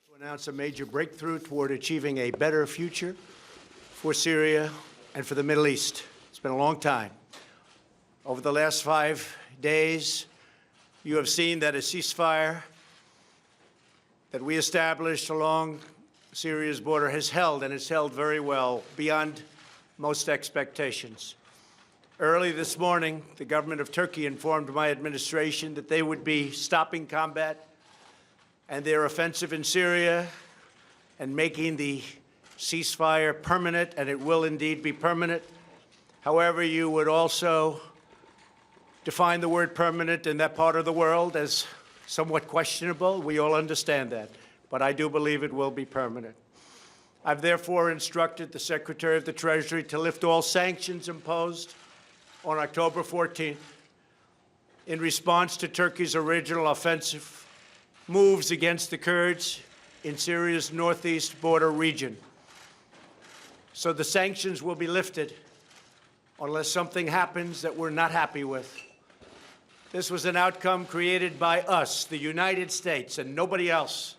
To announce a major breakthrough toward achieving a better future for Syria and for the Middle East. It's been a long time. Over the last 5 days, you have seen that a ceasefire that we established along Syria's border has held, and it's held very well, beyond most expectations. Early this morning, the government of Turkey informed my administration that they would be stopping combat and their offensive in Syria and making the ceasefire permanent, and it will indeed be permanent. However, you would also define the word permanent in that part of the world as somewhat questionable. We all understand that, but I do believe it will be permanent. I've therefore instructed the Secretary of the Treasury to lift all sanctions imposed on October 14th in response to Turkey's original offensive moves against the Kurds in Syria's northeast border region. So the sanctions will be lifted unless something happens that we're not happy with. This was an outcome created by us, the United States, and nobody else,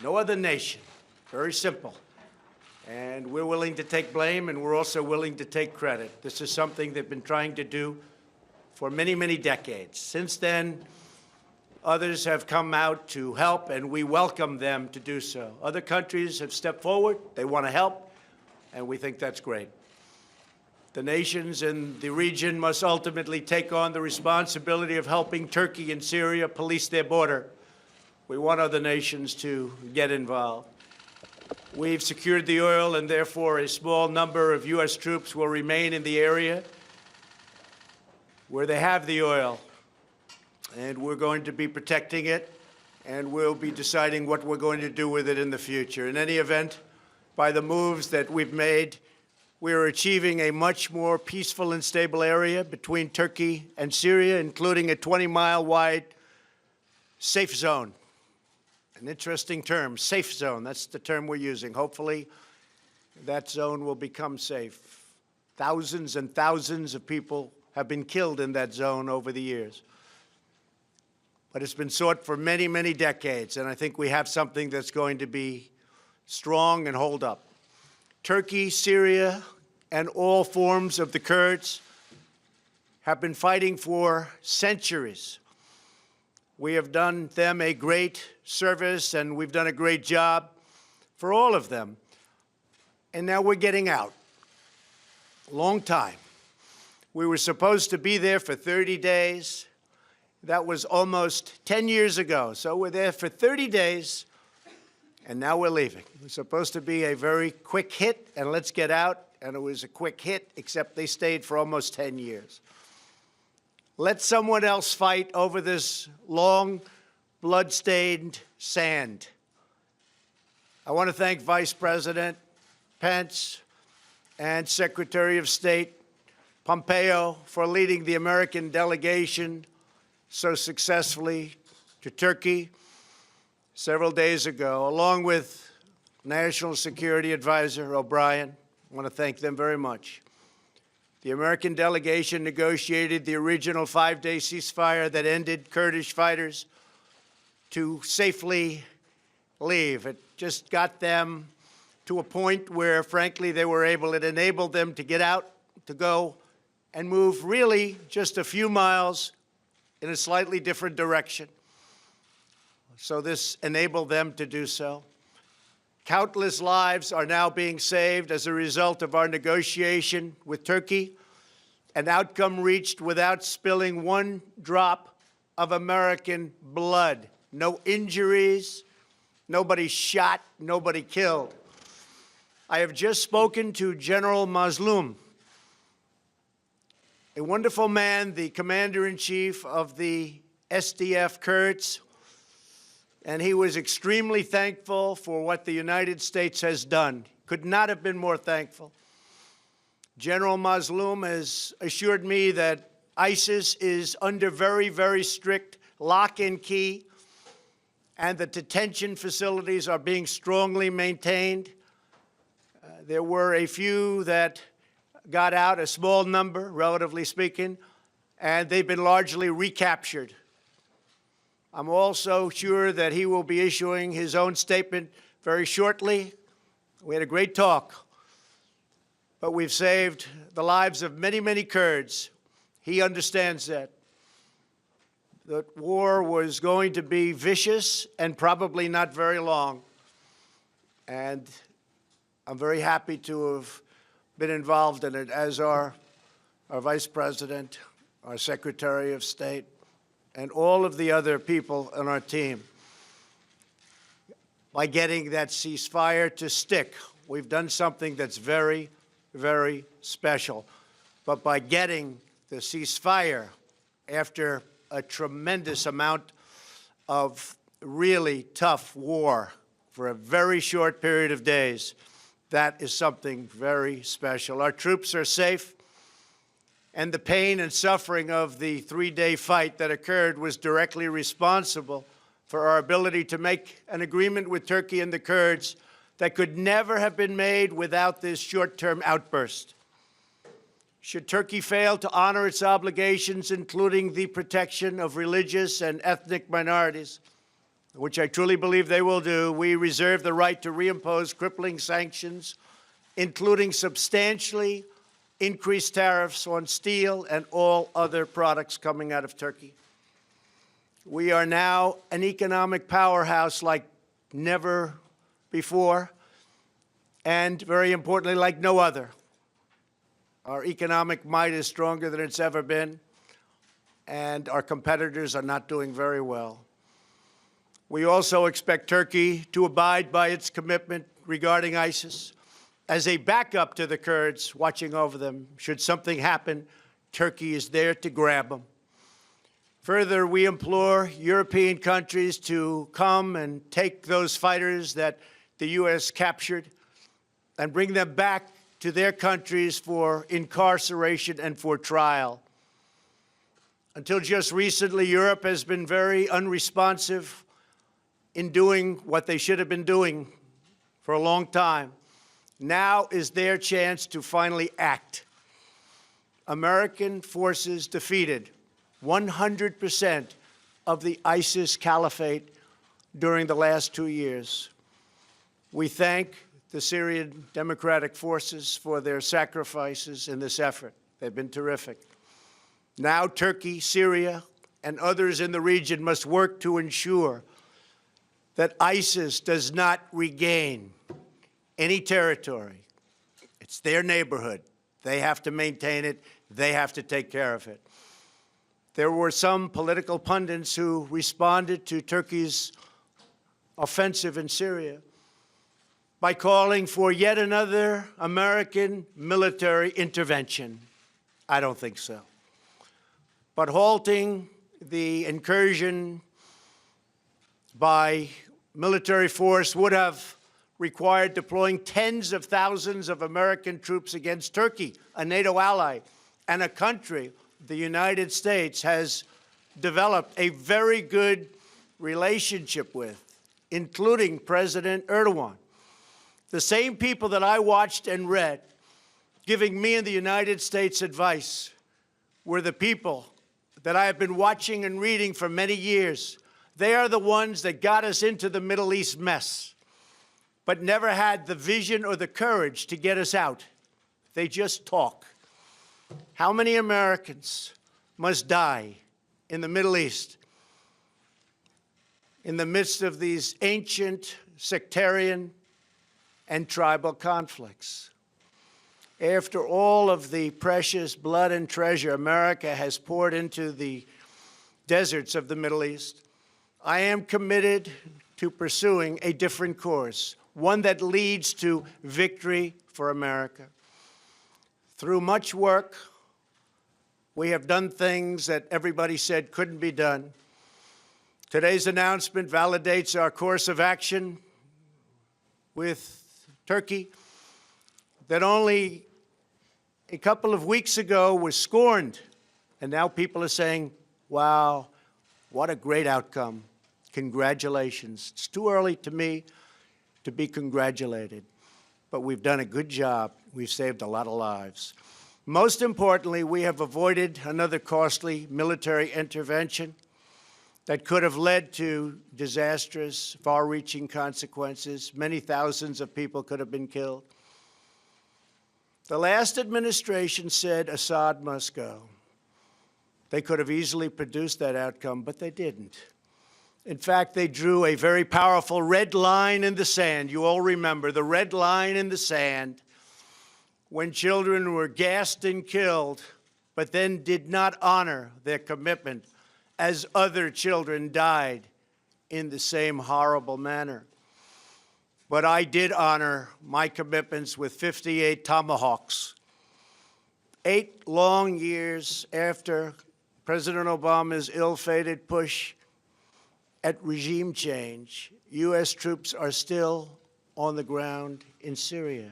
no other nation. Very simple. And we're willing to take blame, and we're also willing to take credit. This is something they've been trying to do for many, many decades. Since then, others have come out to help, and we welcome them to do so. Other countries have stepped forward. They want to help, and we think that's great. The nations in the region must ultimately take on the responsibility of helping Turkey and Syria police their border. We want other nations to get involved. We've secured the oil, and therefore a small number of U.S. troops will remain in the area where they have the oil. And we're going to be protecting it, and we'll be deciding what we're going to do with it in the future. In any event, by the moves that we've made, we are achieving a much more peaceful and stable area between Turkey and Syria, including a 20-mile-wide safe zone. An interesting term, safe zone. That's the term we're using. Hopefully, that zone will become safe. Thousands and thousands of people have been killed in that zone over the years. But it's been sought for many, many decades, and I think we have something that's going to be strong and hold up. Turkey, Syria, and all forms of the Kurds have been fighting for centuries. We have done them a great service, and we've done a great job for all of them. And now we're getting out. Long time. We were supposed to be there for 30 days. That was almost 10 years ago. So we're there for 30 days, and now we're leaving. It was supposed to be a very quick hit, and let's get out. And it was a quick hit, except they stayed for almost 10 years. Let someone else fight over this long, blood-stained sand. I want to thank Vice President Pence and Secretary of State Pompeo for leading the American delegation so successfully to Turkey several days ago, along with National Security Advisor O'Brien. I want to thank them very much. The American delegation negotiated the original 5-day ceasefire that ended Kurdish fighters to safely leave. It just got them to a point where, frankly, they were able, it enabled them to get out, to go and move really just a few miles in a slightly different direction. So this enabled them to do so. Countless lives are now being saved as a result of our negotiation with Turkey, an outcome reached without spilling one drop of American blood. No injuries, nobody shot, nobody killed. I have just spoken to General Mazlum, a wonderful man, the commander-in-chief of the SDF Kurds, and he was extremely thankful for what the United States has done. Could not have been more thankful. General Mazlum has assured me that ISIS is under very, very strict lock and key, and the detention facilities are being strongly maintained. There were a few that got out, a small number, relatively speaking, and they've been largely recaptured. I'm also sure that he will be issuing his own statement very shortly. We had a great talk, but we've saved the lives of many, many Kurds. He understands that. The war was going to be vicious and probably not very long. And I'm very happy to have been involved in it, as are our Vice President, our Secretary of State, and all of the other people on our team. By getting that ceasefire to stick, we've done something that's very, very special. But by getting the ceasefire after a tremendous amount of really tough war for a very short period of days, that is something very special. Our troops are safe, and the pain and suffering of the three-day fight that occurred was directly responsible for our ability to make an agreement with Turkey and the Kurds that could never have been made without this short-term outburst. Should Turkey fail to honor its obligations, including the protection of religious and ethnic minorities, which I truly believe they will do, we reserve the right to reimpose crippling sanctions, including substantially increased tariffs on steel and all other products coming out of Turkey. We are now an economic powerhouse like never before, and very importantly, like no other. Our economic might is stronger than it's ever been, and our competitors are not doing very well. We also expect Turkey to abide by its commitment regarding ISIS as a backup to the Kurds, watching over them. Should something happen, Turkey is there to grab them. Further, we implore European countries to come and take those fighters that the U.S. captured and bring them back to their countries for incarceration and for trial. Until just recently, Europe has been very unresponsive in doing what they should have been doing for a long time. Now is their chance to finally act. American forces defeated 100% of the ISIS caliphate during the last 2 years. We thank the Syrian Democratic Forces for their sacrifices in this effort. They've been terrific. Now Turkey, Syria, and others in the region must work to ensure that ISIS does not regain any territory. It's their neighborhood. They have to maintain it. They have to take care of it. There were some political pundits who responded to Turkey's offensive in Syria by calling for yet another American military intervention. I don't think so. But halting the incursion by military force would have required deploying tens of thousands of American troops against Turkey, a NATO ally, and a country the United States has developed a very good relationship with, including President Erdogan. The same people that I watched and read giving me and the United States advice were the people that I have been watching and reading for many years. They are the ones that got us into the Middle East mess, but never had the vision or the courage to get us out. They just talk. How many Americans must die in the Middle East in the midst of these ancient sectarian and tribal conflicts? After all of the precious blood and treasure America has poured into the deserts of the Middle East, I am committed to pursuing a different course, one that leads to victory for America. Through much work, we have done things that everybody said couldn't be done. Today's announcement validates our course of action with Turkey that only a couple of weeks ago was scorned. And now people are saying, wow, what a great outcome. Congratulations. It's too early to me to be congratulated, but we've done a good job. We've saved a lot of lives. Most importantly, we have avoided another costly military intervention. that could have led to disastrous, far-reaching consequences. Many thousands of people could have been killed. The last administration said Assad must go. They could have easily produced that outcome, but they didn't. In fact, they drew a very powerful red line in the sand. You all remember the red line in the sand when children were gassed and killed, but then did not honor their commitment as other children died in the same horrible manner. But I did honor my commitments with 58 Tomahawks. 8 long years after President Obama's ill-fated push at regime change, U.S. troops are still on the ground in Syria.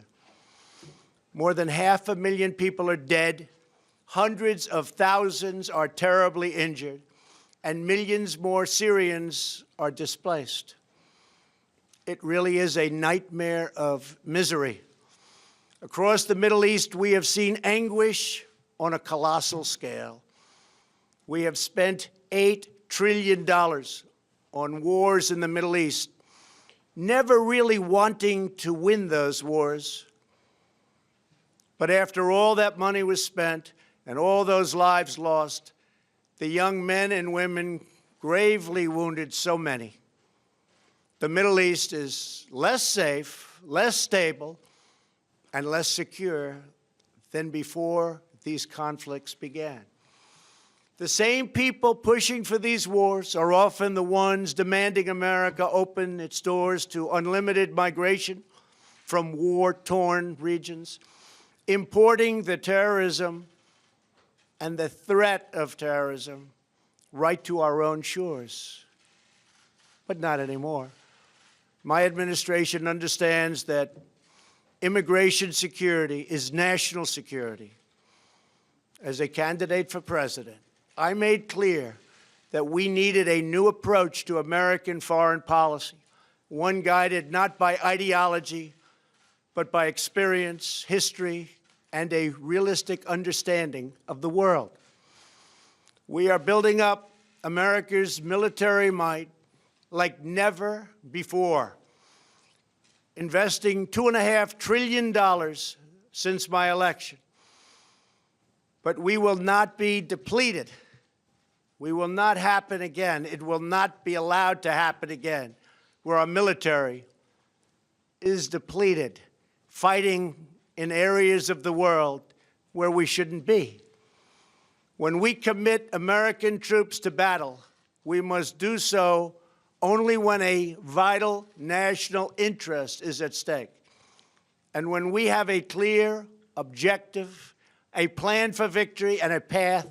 More than 500,000 people are dead, hundreds of thousands are terribly injured, and millions more Syrians are displaced. It really is a nightmare of misery. Across the Middle East, we have seen anguish on a colossal scale. We have spent $8 trillion on wars in the Middle East, never really wanting to win those wars. But after all that money was spent and all those lives lost, the young men and women gravely wounded so many. The Middle East is less safe, less stable, and less secure than before these conflicts began. The same people pushing for these wars are often the ones demanding America open its doors to unlimited migration from war-torn regions, importing the terrorism and the threat of terrorism right to our own shores. But not anymore. My administration understands that immigration security is national security. As a candidate for president, I made clear that we needed a new approach to American foreign policy, one guided not by ideology, but by experience, history, and a realistic understanding of the world. We are building up America's military might like never before, investing $2.5 trillion since my election. But we will not be depleted. We will not happen again. It will not be allowed to happen again, where our military is depleted, fighting in areas of the world where we shouldn't be. When we commit American troops to battle, we must do so only when a vital national interest is at stake. And when we have a clear objective, a plan for victory, and a path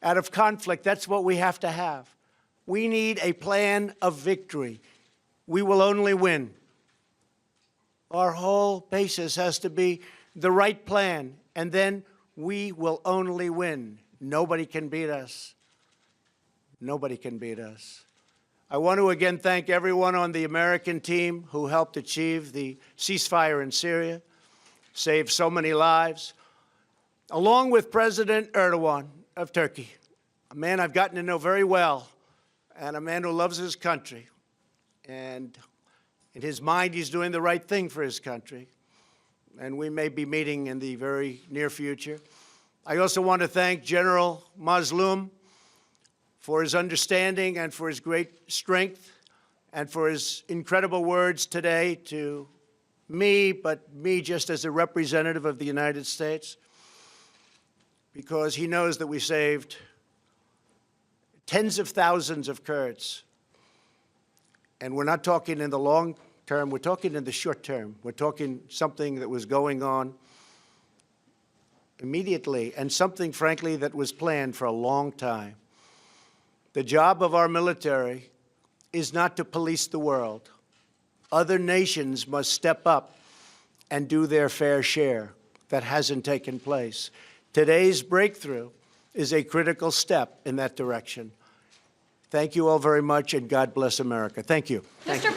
out of conflict, that's what we have to have. We need a plan of victory. We will only win. Our whole basis has to be the right plan, and then we will only win. Nobody can beat us. Nobody can beat us. I want to again thank everyone on the American team who helped achieve the ceasefire in Syria, saved so many lives, along with President Erdogan of Turkey, a man I've gotten to know very well, and a man who loves his country. And in his mind, he's doing the right thing for his country. And we may be meeting in the very near future. I also want to thank General Mazloum for his understanding and for his great strength and for his incredible words today to me, but me just as a representative of the United States, because he knows that we saved tens of thousands of Kurds. And we're not talking in the long term, we're talking in the short term. We're talking something that was going on immediately and something, frankly, that was planned for a long time. The job of our military is not to police the world. Other nations must step up and do their fair share. That hasn't taken place. Today's breakthrough is a critical step in that direction. Thank you all very much, and God bless America. Thank you.